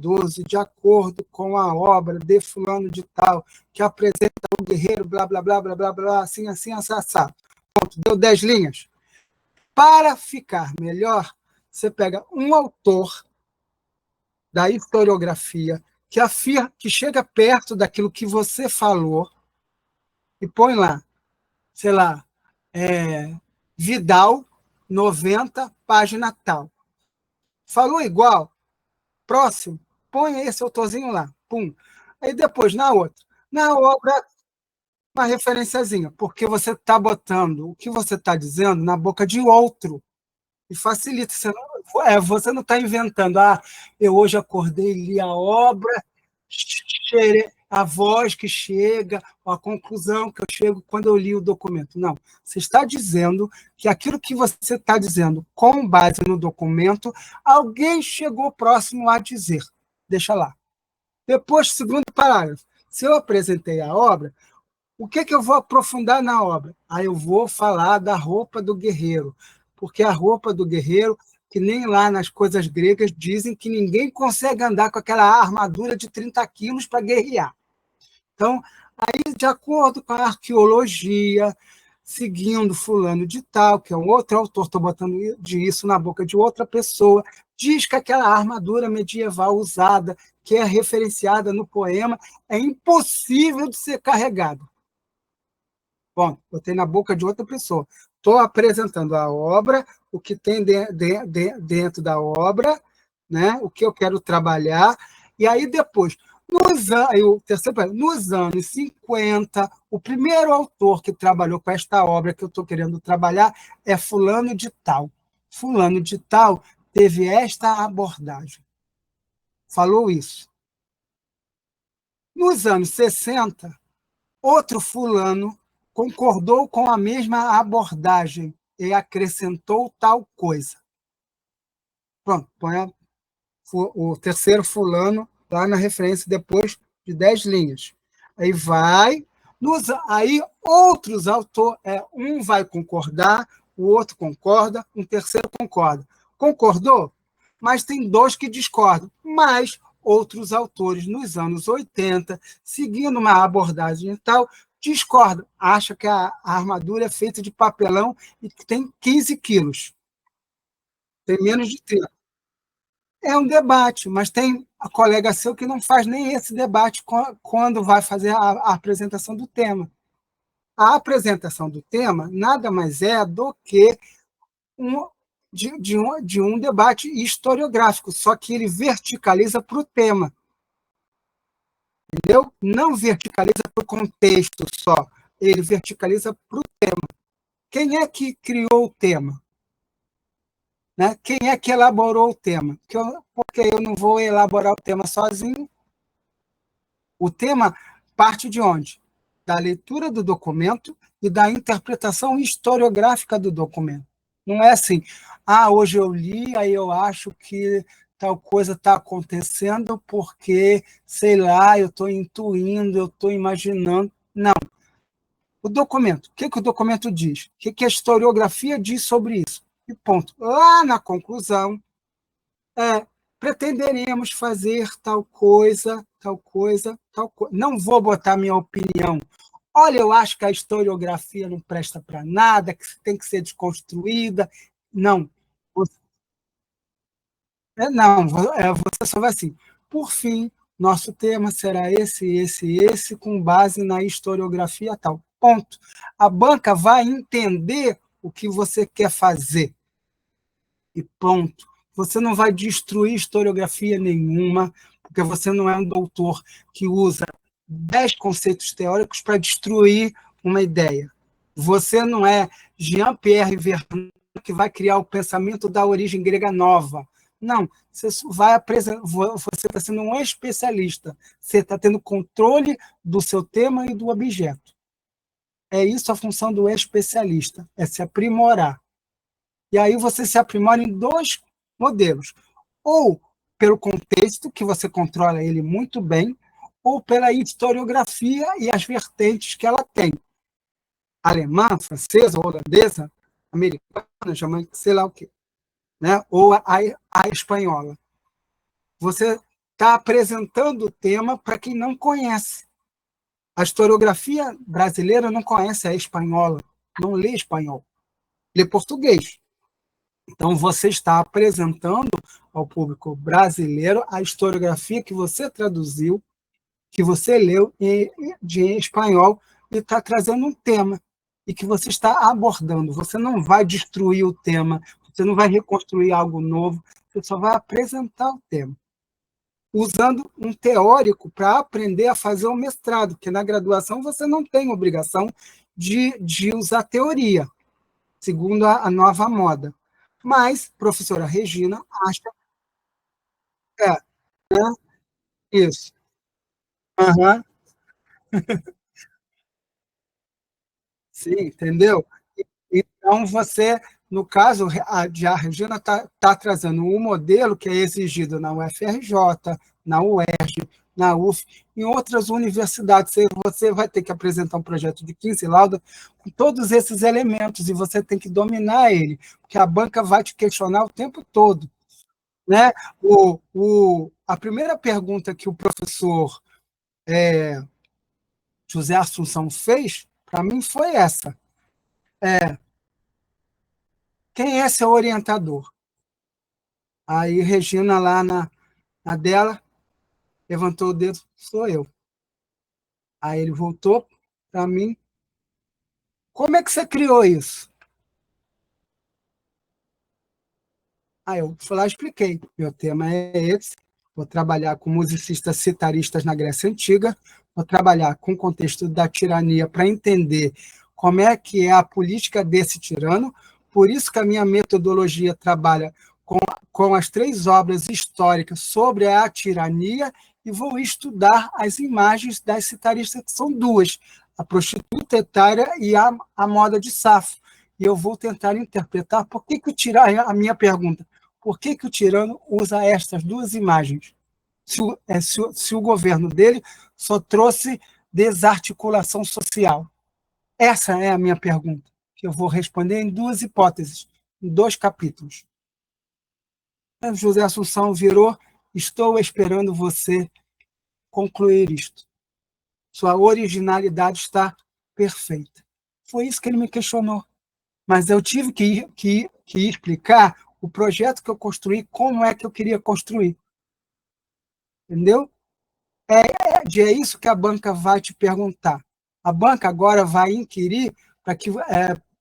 12, de acordo com a obra de fulano de tal, que apresenta o guerreiro, blá, blá, blá, blá, blá, blá, assim, assim, assado. Pronto, deu 10 linhas. Para ficar melhor, você pega um autor da historiografia que afirma, que chega perto daquilo que você falou e põe lá, sei lá, Vidal, 90, página tal. Falou igual? Próximo, põe esse autorzinho lá. Pum. Aí depois, na outra. Na obra, uma referenciazinha, porque você está botando o que você está dizendo na boca de outro. E facilita. Você não está inventando. Eu hoje acordei, li a obra, a voz que chega, a conclusão que eu chego quando eu li o documento. Não. Você está dizendo que aquilo que você está dizendo, com base no documento, alguém chegou próximo a dizer. Deixa lá. Depois, segundo parágrafo. Se eu apresentei a obra, o que eu vou aprofundar na obra? Eu vou falar da roupa do guerreiro, porque a roupa do guerreiro, que nem lá nas coisas gregas, dizem que ninguém consegue andar com aquela armadura de 30 quilos para guerrear. Então, aí, de acordo com a arqueologia, seguindo fulano de tal, que é um outro autor, estou botando isso na boca de outra pessoa, diz que aquela armadura medieval usada, que é referenciada no poema, é impossível de ser carregada. Bom, botei na boca de outra pessoa. Estou apresentando a obra, o que tem dentro da obra, né? O que eu quero trabalhar, e aí depois, nos anos 50, o primeiro autor que trabalhou com esta obra que eu estou querendo trabalhar é fulano de tal. Fulano de tal teve esta abordagem. Falou isso. Nos anos 60, outro fulano concordou com a mesma abordagem e acrescentou tal coisa. Pronto, põe o terceiro fulano lá na referência depois de 10 linhas. Aí vai, aí outros autores, um vai concordar, o outro concorda, um terceiro concorda. Concordou? Mas tem dois que discordam. Mas outros autores, nos anos 80, seguindo uma abordagem tal, discordam. Acham que a armadura é feita de papelão e que tem 15 quilos. Tem menos de 30. É um debate, mas tem a colega seu que não faz nem esse debate quando vai fazer a apresentação do tema. A apresentação do tema nada mais é do que de um debate historiográfico, só que ele verticaliza para o tema. Entendeu? Não verticaliza para o contexto só, ele verticaliza para o tema. Quem é que criou o tema? Né? Quem é que elaborou o tema? Porque eu não vou elaborar o tema sozinho. O tema parte de onde? Da leitura do documento e da interpretação historiográfica do documento. Não é assim, hoje eu li, aí eu acho que tal coisa está acontecendo porque, sei lá, eu estou intuindo, eu estou imaginando. Não. O documento, o que o documento diz? O que a historiografia diz sobre isso? E ponto. Lá na conclusão, pretenderemos fazer tal coisa, tal coisa, tal coisa. Não vou botar minha opinião. Olha, eu acho que a historiografia não presta para nada, que tem que ser desconstruída. Não. Não, você só vai assim. Por fim, nosso tema será esse, com base na historiografia tal. Ponto. A banca vai entender o que você quer fazer. E ponto. Você não vai destruir historiografia nenhuma, porque você não é um doutor que usa 10 conceitos teóricos para destruir uma ideia. Você não é Jean-Pierre Verneuil que vai criar o pensamento da origem grega nova. Não, você está sendo um especialista. Você está tendo controle do seu tema e do objeto. É isso a função do especialista, é se aprimorar. E aí você se aprimora em dois modelos. Ou pelo contexto, que você controla ele muito bem, ou pela historiografia e as vertentes que ela tem. Alemã, francesa, holandesa, americana, sei lá o quê. Né? Ou a espanhola. Você está apresentando o tema para quem não conhece. A historiografia brasileira não conhece a espanhola, não lê espanhol, lê português. Então, você está apresentando ao público brasileiro a historiografia que você traduziu, que você leu de espanhol e está trazendo um tema e que você está abordando. Você não vai destruir o tema, você não vai reconstruir algo novo, você só vai apresentar o tema, usando um teórico para aprender a fazer o mestrado, porque na graduação você não tem obrigação de usar teoria, segundo a nova moda. Mas, professora Regina acha é, né? Isso. Uhum. Sim, entendeu? Então, você, no caso, a Regina está trazendo um modelo que é exigido na UFRJ, na UERJ, na UF, em outras universidades. Você vai ter que apresentar um projeto de 15 laudas com todos esses elementos, e você tem que dominar ele, porque a banca vai te questionar o tempo todo. Né? A primeira pergunta que o professor José Assunção fez, para mim, foi essa. Quem é seu orientador? Aí Regina, lá na dela, levantou o dedo, sou eu. Aí ele voltou para mim, como é que você criou isso? Aí eu fui lá e expliquei, meu tema é esse, vou trabalhar com musicistas citaristas na Grécia Antiga, vou trabalhar com o contexto da tirania para entender como é que é a política desse tirano, por isso que a minha metodologia trabalha com as 3 obras históricas sobre a tirania, e vou estudar as imagens das citaristas, que são 2, a prostituta etária e a moda de Safo. E eu vou tentar interpretar por que o tirano, a minha pergunta, por que o tirano usa estas 2 imagens? Se o governo dele só trouxe desarticulação social. Essa é a minha pergunta, que eu vou responder em 2 hipóteses, em 2 capítulos. José Assunção virou, estou esperando você concluir isto. Sua originalidade está perfeita. Foi isso que ele me questionou. Mas eu tive que explicar o projeto que eu construí, como é que eu queria construir. Entendeu? É isso que a banca vai te perguntar. A banca agora vai inquirir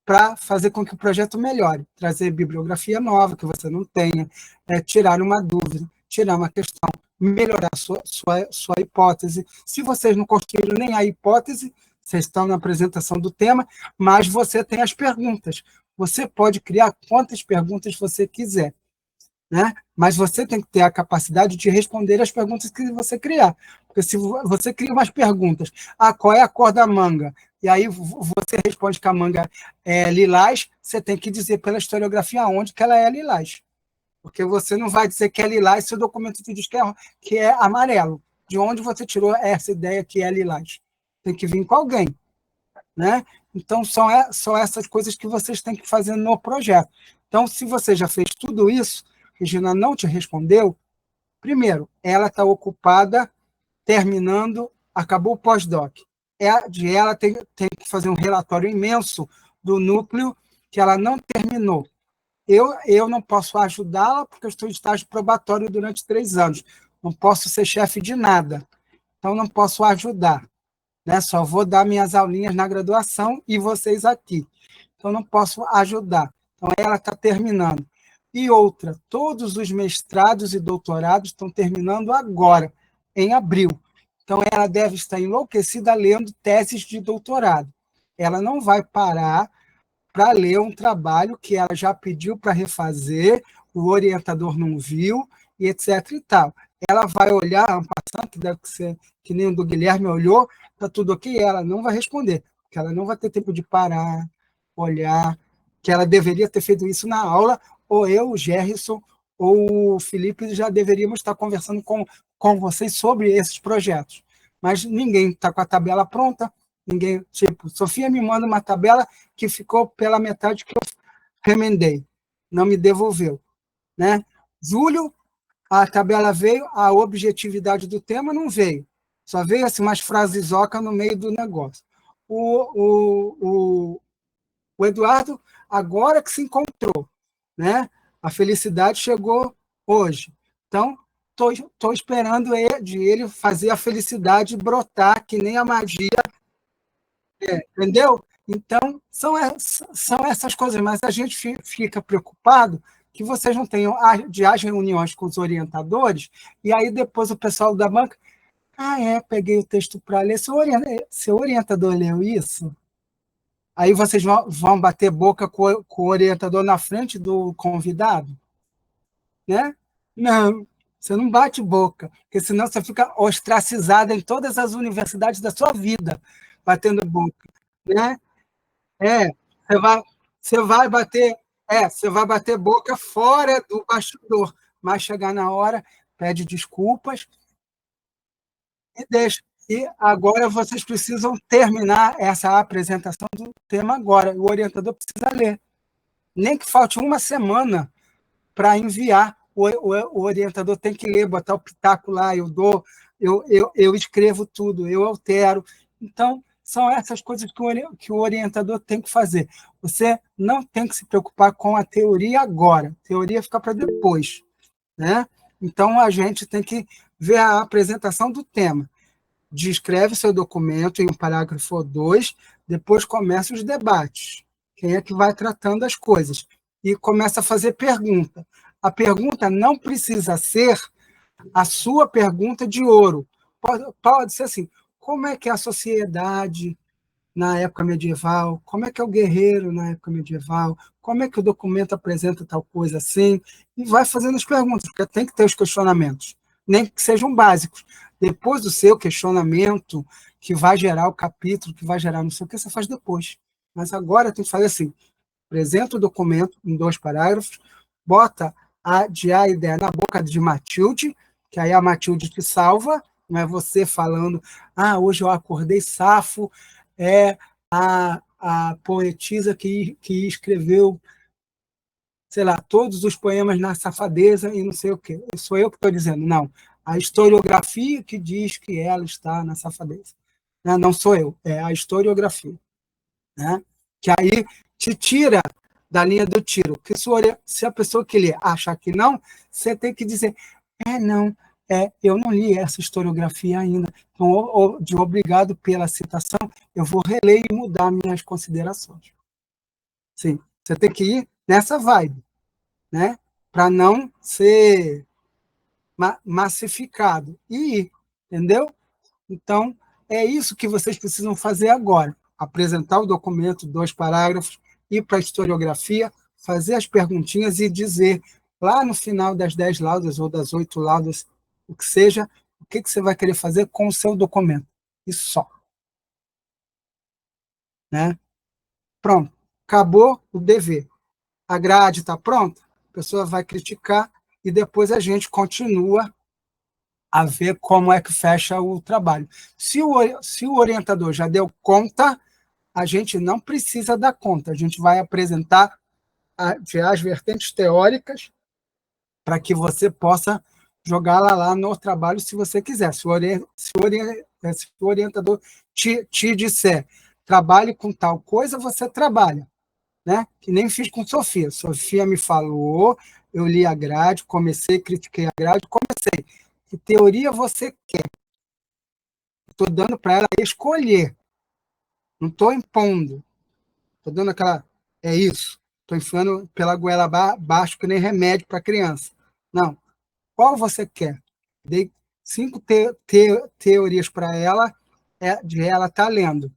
para fazer com que o projeto melhore, trazer bibliografia nova que você não tenha, tirar uma dúvida, tirar uma questão, melhorar sua hipótese. Se vocês não construíram nem a hipótese, vocês estão na apresentação do tema, mas você tem as perguntas. Você pode criar quantas perguntas você quiser. Né? Mas você tem que ter a capacidade de responder as perguntas que você criar. Porque se você cria umas perguntas, qual é a cor da manga? E aí você responde que a manga é lilás, você tem que dizer pela historiografia onde que ela é lilás. Porque você não vai dizer que é lilás se o documento te diz que é amarelo. De onde você tirou essa ideia que é lilás? Tem que vir com alguém. Né? Então, são essas coisas que vocês têm que fazer no projeto. Então, se você já fez tudo isso, Regina não te respondeu, primeiro, ela está ocupada terminando, acabou o pós-doc. Ela tem que fazer um relatório imenso do núcleo que ela não terminou. Eu não posso ajudá-la porque eu estou em estágio probatório durante 3 anos. Não posso ser chefe de nada. Então, não posso ajudar. Né? Só vou dar minhas aulinhas na graduação e vocês aqui. Então, não posso ajudar. Então, ela está terminando. E outra, todos os mestrados e doutorados estão terminando agora, em abril. Então, ela deve estar enlouquecida lendo teses de doutorado. Ela não vai parar para ler um trabalho que ela já pediu para refazer, o orientador não viu, e etc. e tal. Ela vai olhar, passando, que deve ser que nem o do Guilherme olhou, está tudo ok, ela não vai responder, porque ela não vai ter tempo de parar, olhar, que ela deveria ter feito isso na aula, ou eu, o Gerson, ou o Felipe já deveríamos estar conversando com vocês sobre esses projetos. Mas ninguém está com a tabela pronta, ninguém, tipo, Sofia me manda uma tabela que ficou pela metade que eu remendei, não me devolveu. Né? Júlio A tabela veio, a objetividade do tema não veio. Só veio assim, umas frasesocas no meio do negócio. O Eduardo, agora que se encontrou, né? A felicidade chegou hoje. Então, estou esperando ele fazer a felicidade brotar, que nem a magia, entendeu? Então, são essas coisas, mas a gente fica preocupado que vocês não tenham as reuniões com os orientadores, e aí depois o pessoal da banca, peguei o texto para ler, seu orientador leu isso? Aí vocês vão bater boca com o orientador na frente do convidado, né? Não, você não bate boca, porque senão você fica ostracizada em todas as universidades da sua vida, batendo boca, né? É, você vai, você vai bater, você vai bater boca fora do bastidor, mas chegar na hora, pede desculpas e deixa. E agora vocês precisam terminar essa apresentação do tema agora. O orientador precisa ler. Nem que falte uma semana para enviar. O orientador tem que ler, botar o pitaco lá, eu escrevo tudo, eu altero. Então, são essas coisas que o orientador tem que fazer. Você não tem que se preocupar com a teoria agora. A teoria fica para depois, né? Então, a gente tem que ver a apresentação do tema. Descreve seu documento em um parágrafo ou dois, depois começa os debates. Quem é que vai tratando as coisas? E começa a fazer pergunta. A pergunta não precisa ser a sua pergunta de ouro. Pode ser assim, como é que é a sociedade na época medieval? Como é que é o guerreiro na época medieval? Como é que o documento apresenta tal coisa assim? E vai fazendo as perguntas, porque tem que ter os questionamentos, nem que sejam básicos. Depois do seu questionamento, que vai gerar o capítulo, que vai gerar não sei o que, você faz depois. Mas agora tem que fazer assim, apresenta o documento em 2 parágrafos, bota a ideia na boca de Matilde, que aí a Matilde te salva, não é você falando, hoje eu acordei safo, é a poetisa que escreveu, sei lá, todos os poemas na safadeza e não sei o quê. Sou eu que estou dizendo, não. A historiografia que diz que ela está na safadeza. Não sou eu, é a historiografia. Né? Que aí te tira da linha do tiro. Que se a pessoa que lê achar que não, você tem que dizer, não, eu não li essa historiografia ainda. Então, de obrigado pela citação, eu vou reler e mudar minhas considerações. Sim, você tem que ir nessa vibe, né? Para não ser massificado. E ir, entendeu? Então, é isso que vocês precisam fazer agora. Apresentar o documento, 2 parágrafos, ir para a historiografia, fazer as perguntinhas e dizer, lá no final das 10 laudas ou das 8 laudas, o que seja, o que você vai querer fazer com o seu documento. Isso só. Né? Pronto. Acabou o dever. A grade está pronta? A pessoa vai criticar e depois a gente continua a ver como é que fecha o trabalho. Se o orientador já deu conta, a gente não precisa dar conta, a gente vai apresentar as vertentes teóricas para que você possa jogar lá no trabalho se você quiser. Se o orientador te disser trabalhe com tal coisa, você trabalha. Né? Que nem fiz com Sofia. Sofia me falou, eu li a grade, comecei, critiquei a grade, comecei. Que teoria você quer? Estou dando para ela escolher. Não estou impondo. Estou dando aquela. É isso. Estou enfiando pela goela abaixo que nem remédio para criança. Não. Qual você quer? Dei 5 teorias para ela, de ela estar lendo.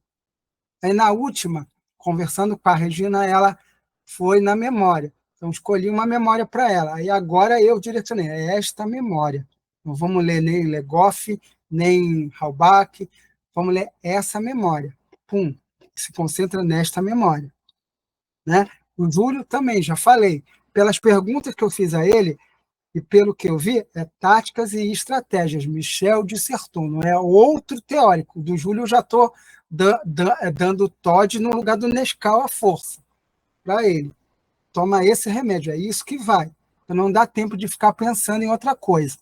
Aí, na última, conversando com a Regina, ela foi na memória. Então, escolhi uma memória para ela. Aí, agora, eu direcionei. É esta memória. Não vamos ler nem Legoff, nem Halbach. Vamos ler essa memória. Pum. Se concentra nesta memória. Né? O Júlio também, já falei. Pelas perguntas que eu fiz a ele, e pelo que eu vi, é táticas e estratégias. Michel dissertou, não é outro teórico. Do Júlio eu já estou dando Todd no lugar do Nescau à força para ele. Toma esse remédio, é isso que vai. Então não dá tempo de ficar pensando em outra coisa,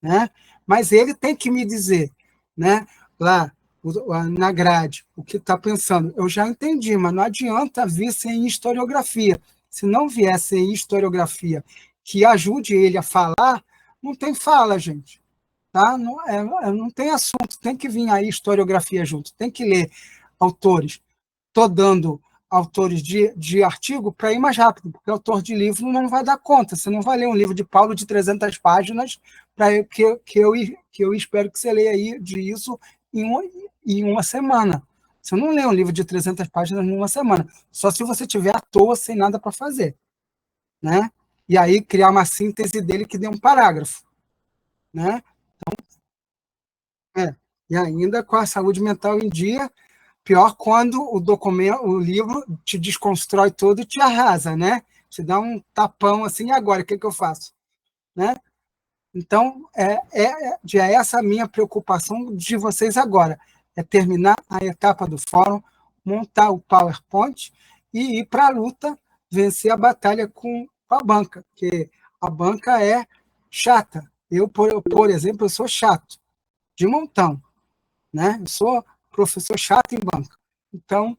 né? Mas ele tem que me dizer, né? Lá na grade, o que está pensando. Eu já entendi, mas não adianta vir sem historiografia. Se não vier sem historiografia que ajude ele a falar, não tem fala, gente. Tá? Não, não tem assunto, tem que vir aí historiografia junto, tem que ler autores. Estou dando autores de artigo para ir mais rápido, porque autor de livro não vai dar conta. Você não vai ler um livro de Paulo de 300 páginas para que eu espero que você leia aí disso em uma semana. Você não lê um livro de 300 páginas em uma semana, só se você tiver à toa, sem nada para fazer, né? E aí criar uma síntese dele que dê um parágrafo, né? É. E ainda com a saúde mental em dia, pior quando o documento, o livro te desconstrói todo e te arrasa, né? Te dá um tapão assim, e agora, o que, que eu faço? Né? Então, é essa a minha preocupação de vocês agora, é terminar a etapa do fórum, montar o PowerPoint e ir para a luta, vencer a batalha com a banca, porque a banca é chata. Por exemplo, eu sou chato, de montão, né? Eu sou professor chato em banca. Então,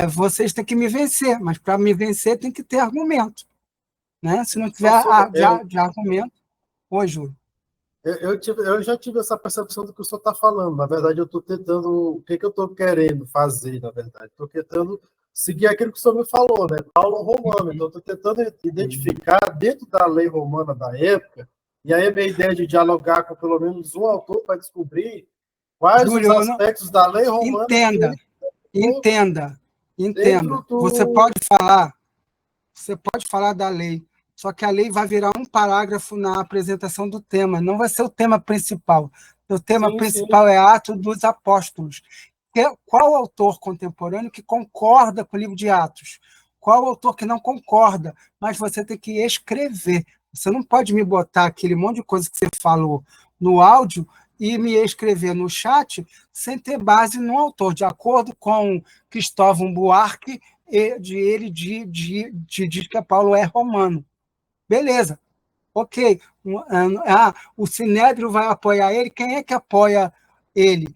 vocês têm que me vencer, mas para me vencer tem que ter argumento, né? Se não tiver Professor, de argumento... Oi, Júlio. eu já tive essa percepção do que o senhor está falando. Na verdade, eu estou tentando... O que eu estou querendo fazer, na verdade? Estou tentando seguir aquilo que o senhor me falou, né? Paulo Romano. Então, estou tentando identificar dentro da lei romana da época, e aí a minha ideia de dialogar com pelo menos um autor para descobrir quais Júlio, os aspectos da lei romana entenda, que ele entenda. dentro Você do... pode falar da lei, só que a lei vai virar um parágrafo na apresentação do tema, não vai ser o tema principal. O tema Sim, principal é Atos dos Apóstolos. Qual autor contemporâneo que concorda com o livro de Atos? Qual autor que não concorda? Mas você tem que escrever. Você não pode me botar aquele monte de coisa que você falou no áudio e me escrever no chat sem ter base no autor, de acordo com Cristóvão Buarque, ele diz que Paulo é romano. Beleza, ok. O Sinédrio vai apoiar ele. Quem é que apoia ele?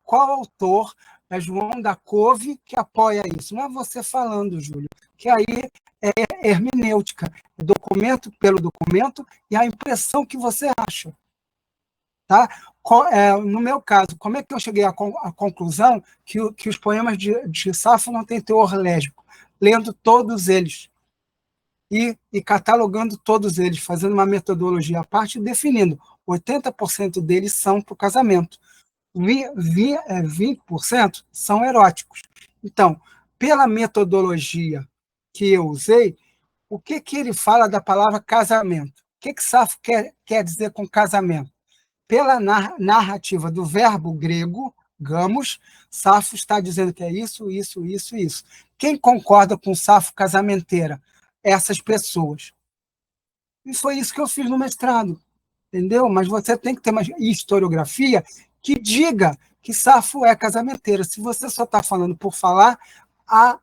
Qual autor é João da Cove que apoia isso? Não é você falando, Júlio, que aí é hermenêutica, é documento pelo documento e a impressão que você acha. Tá? No meu caso, como é que eu cheguei à conclusão que os poemas de Safo não têm teor lésbico? Lendo todos eles e catalogando todos eles, fazendo uma metodologia à parte e definindo. 80% deles são para o casamento. 20% são eróticos. Então, pela metodologia que eu usei, o que ele fala da palavra casamento? O que Safo quer dizer com casamento? Pela narrativa do verbo grego, gamos, Safo está dizendo que é isso, isso, isso, isso. Quem concorda com Safo casamenteira? Essas pessoas. E foi isso que eu fiz no mestrado, entendeu? Mas você tem que ter uma historiografia que diga que Safo é casamenteira. Se você só está falando por falar, a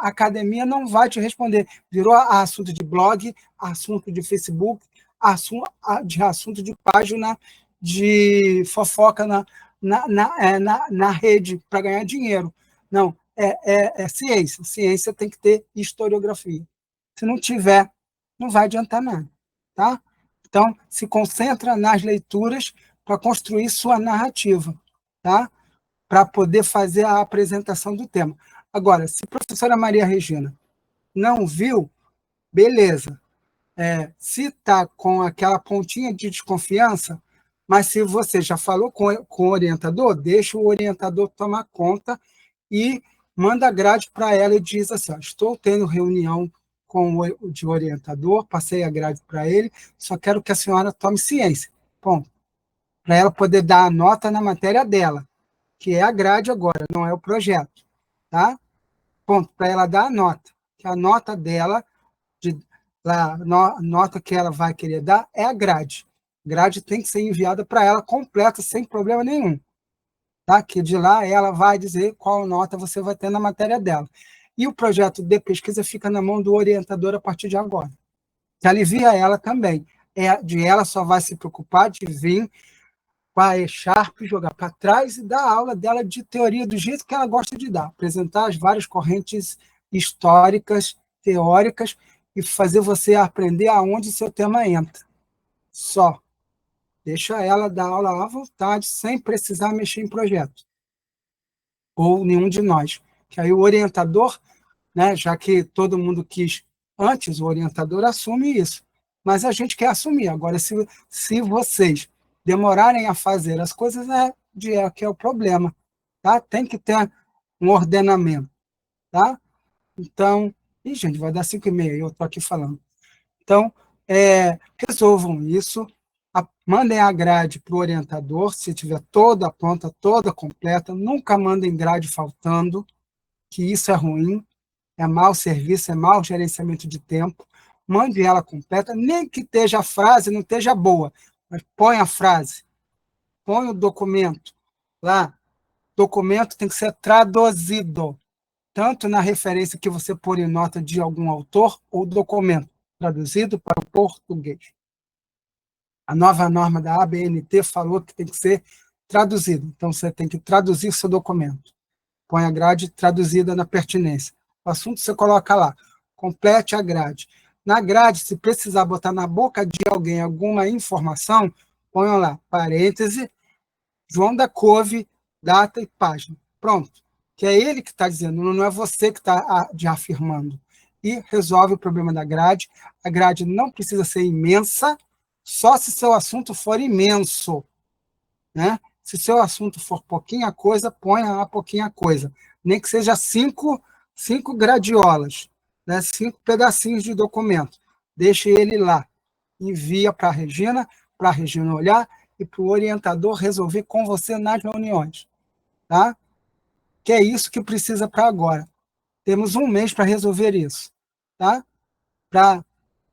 academia não vai te responder. Virou assunto de blog, assunto de Facebook, assunto de página de fofoca na rede para ganhar dinheiro. Não, é ciência. Ciência tem que ter historiografia. Se não tiver, não vai adiantar nada. Tá? Então, se concentra nas leituras para construir sua narrativa, tá? Para poder fazer a apresentação do tema. Agora, se a professora Maria Regina não viu, beleza. Se está com aquela pontinha de desconfiança, mas se você já falou com o orientador, deixa o orientador tomar conta e manda a grade para ela e diz assim, ó, estou tendo reunião com o orientador, passei a grade para ele, só quero que a senhora tome ciência. Bom, para ela poder dar a nota na matéria dela, que é a grade agora, não é o projeto. Tá? Ponto, para ela dar a nota, que a nota dela, nota que ela vai querer dar, é a grade. Grade tem que ser enviada para ela completa, sem problema nenhum. Tá? Que de lá ela vai dizer qual nota você vai ter na matéria dela. E o projeto de pesquisa fica na mão do orientador a partir de agora. que alivia ela também. De ela só vai se preocupar de vir com a E-Sharp, jogar para trás e dar aula dela de teoria do jeito que ela gosta de dar, apresentar as várias correntes históricas, teóricas, e fazer você aprender aonde o seu tema entra. Só. Deixa ela dar aula à vontade, sem precisar mexer em projeto. Ou nenhum de nós. Que aí o orientador, né, já que todo mundo quis antes, o orientador assume isso. Mas a gente quer assumir. Agora, se vocês demorarem a fazer as coisas, que é o problema. Tá? Tem que ter um ordenamento. Tá? Então, gente, vai dar 5h30, eu estou aqui falando. Então, resolvam isso, mandem a grade para o orientador, se tiver toda pronta, toda completa, nunca mandem grade faltando, que isso é ruim, é mau serviço, é mau gerenciamento de tempo. Mande ela completa, nem que esteja a frase, não esteja boa, mas põe a frase, põe o documento lá. Documento tem que ser traduzido, tanto na referência que você pôr em nota de algum autor, ou documento traduzido para o português. A nova norma da ABNT falou que tem que ser traduzido, então você tem que traduzir seu documento. Põe a grade traduzida na pertinência. O assunto você coloca lá, complete a grade. Na grade, se precisar botar na boca de alguém alguma informação, ponha lá, parêntese, João da Couve, data e página. Pronto. Que é ele que está dizendo, não é você que está afirmando. E resolve o problema da grade. A grade não precisa ser imensa, só se seu assunto for imenso. Né? Se seu assunto for pouquinha coisa, ponha lá pouquinha coisa. Nem que seja 5 gradiolas, né? 5 pedacinhos de documento. Deixe ele lá. Envia para a Regina olhar e para o orientador resolver com você nas reuniões. Tá? Que é isso que precisa para agora. Temos 1 mês para resolver isso. Tá?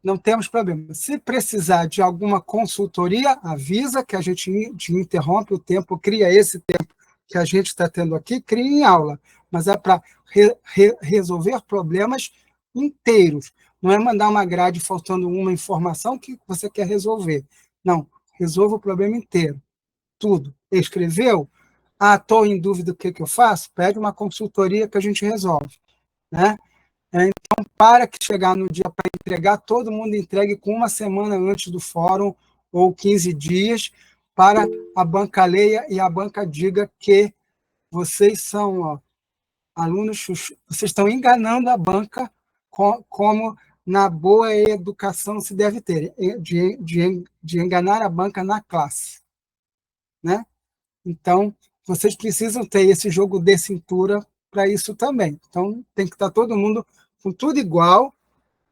Não temos problema. Se precisar de alguma consultoria, avisa que a gente interrompe o tempo, cria esse tempo que a gente está tendo aqui, cria em aula. Mas é para resolver problemas inteiros. Não é mandar uma grade faltando uma informação que você quer resolver. Não, resolva o problema inteiro. Tudo. Escreveu? Estou em dúvida do que eu faço? Pede uma consultoria que a gente resolve. Né? Então, para que chegar no dia para entregar, todo mundo entregue com 1 semana antes do fórum, ou 15 dias, para a banca leia e a banca diga que vocês são alunos, vocês estão enganando a banca como na boa educação se deve ter, de enganar a banca na classe. Né? Então, vocês precisam ter esse jogo de cintura para isso também. Então, tem que estar todo mundo com tudo igual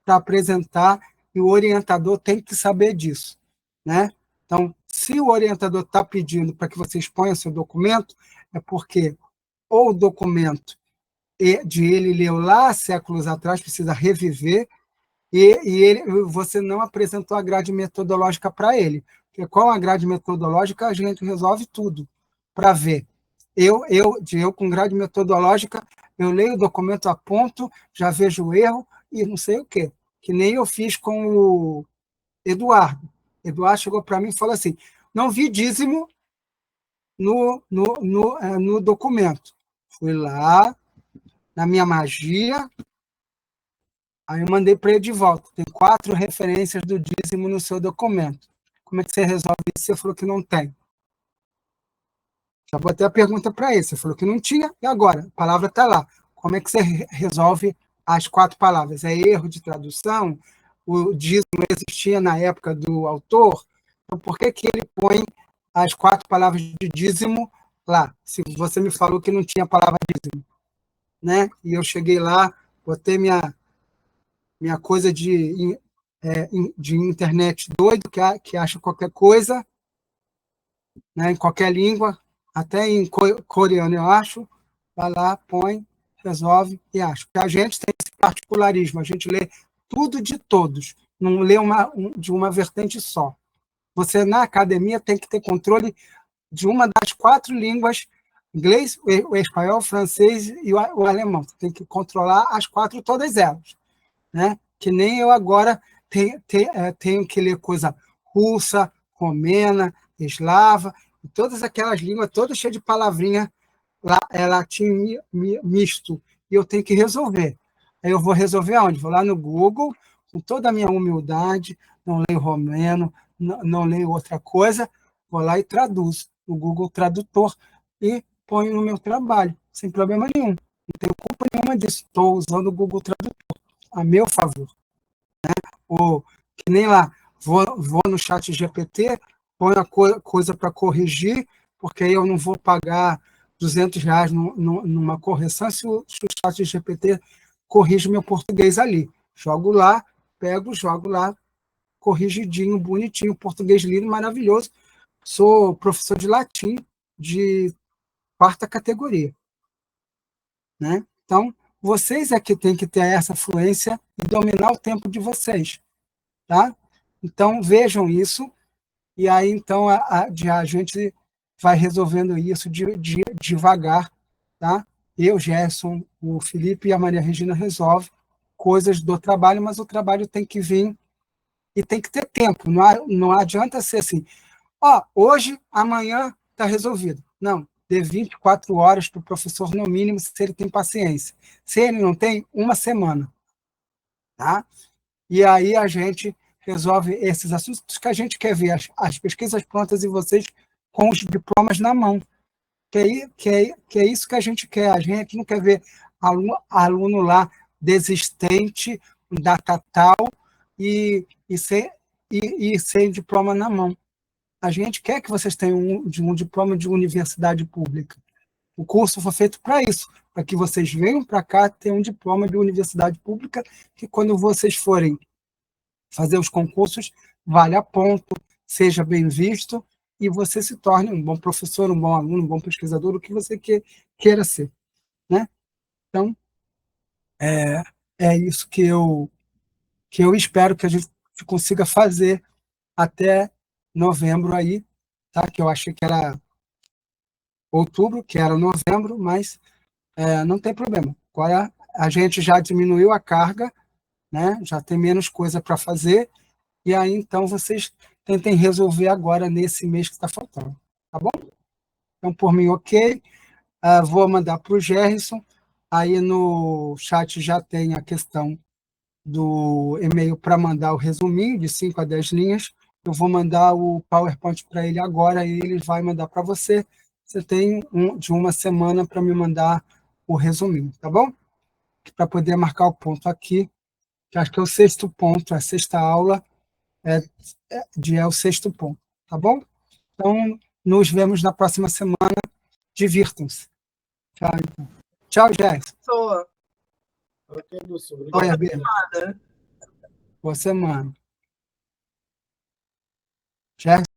para apresentar, e o orientador tem que saber disso. Né? Então, se o orientador está pedindo para que você exponha seu documento, é porque ou o documento ele leu lá séculos atrás, precisa reviver, e você não apresentou a grade metodológica para ele. Porque com a grade metodológica, a gente resolve tudo para ver. Eu, com grade metodológica, eu leio o documento, aponto, já vejo o erro e não sei o quê. Que nem eu fiz com o Eduardo. Eduardo chegou para mim e falou assim, não vi dízimo no documento. Fui lá, na minha magia, aí eu mandei para ele de volta. Tem 4 referências do dízimo no seu documento. Como é que você resolve isso? Você falou que não tem. Já botei a pergunta para ele. Você falou que não tinha, e agora? A palavra está lá. Como é que você resolve as 4 palavras? É erro de tradução? O dízimo existia na época do autor? Então, por que ele põe as 4 palavras de dízimo lá? Se você me falou que não tinha a palavra dízimo. Né? E eu cheguei lá, botei minha coisa de internet doido, que acha qualquer coisa, né, em qualquer língua, até em coreano eu acho, vai lá, põe, resolve e acha. Porque a gente tem esse particularismo, a gente lê tudo de todos, não lê de uma vertente só. Você, na academia, tem que ter controle de uma das 4 línguas, inglês, o espanhol, o francês e o alemão. Você tem que controlar as 4, todas elas. Né? Que nem eu agora tenho que ler coisa russa, romena, eslava, todas aquelas línguas, todas cheias de palavrinha latim misto, e eu tenho que resolver. Aí eu vou resolver aonde? Vou lá no Google, com toda a minha humildade, não leio romeno, não leio outra coisa, vou lá e traduzo no Google Tradutor e ponho no meu trabalho, sem problema nenhum. Não tenho culpa nenhuma disso. Estou usando o Google Tradutor a meu favor. Ou que nem lá, vou no chat GPT, ponho a coisa para corrigir, porque aí eu não vou pagar R$ 200 numa correção se o chat GPT corrige meu português ali. Jogo lá, jogo lá, corrigidinho, bonitinho, português lindo, maravilhoso. Sou professor de latim de 4ª categoria. Né? Então, vocês é que têm que ter essa fluência e dominar o tempo de vocês. Tá? Então, vejam isso, e aí, então, a gente vai resolvendo isso devagar, tá? Eu, Gerson, o Felipe e a Maria Regina resolvem coisas do trabalho, mas o trabalho tem que vir e tem que ter tempo, não adianta ser assim, hoje, amanhã está resolvido. Não, dê 24 horas para o professor, no mínimo, se ele tem paciência. Se ele não tem, uma semana. Tá? E aí a gente resolve esses assuntos que a gente quer ver, as pesquisas prontas e vocês com os diplomas na mão. Que é isso que a gente quer. A gente não quer ver aluno lá desistente, data tal, e sem diploma na mão. A gente quer que vocês tenham um diploma de universidade pública. O curso foi feito para isso, para que vocês venham para cá ter um diploma de universidade pública, que quando vocês forem fazer os concursos, vale a ponto, seja bem visto, e você se torne um bom professor, um bom aluno, um bom pesquisador, o que você queira ser. Né? Então, é isso que eu espero que a gente consiga fazer até novembro aí, tá? Que eu achei que era outubro, que era novembro, mas não tem problema. Agora a gente já diminuiu a carga, né? Já tem menos coisa para fazer, e aí então vocês tentem resolver agora nesse mês que está faltando, tá bom? Então, por mim, ok. Vou mandar para o Gerson, aí no chat já tem a questão do e-mail para mandar o resuminho de 5 a 10 linhas. Eu vou mandar o PowerPoint para ele agora e ele vai mandar para você. Você tem de uma semana para me mandar o resuminho, tá bom? Para poder marcar o ponto aqui, que acho que é o 6º ponto, a 6ª aula é o 6º ponto, tá bom? Então, nos vemos na próxima semana. Divirtam-se. Tchau, então. Tchau, Gerson. Ok, Lúcio, Olha, obrigado. boa semana. Gerson.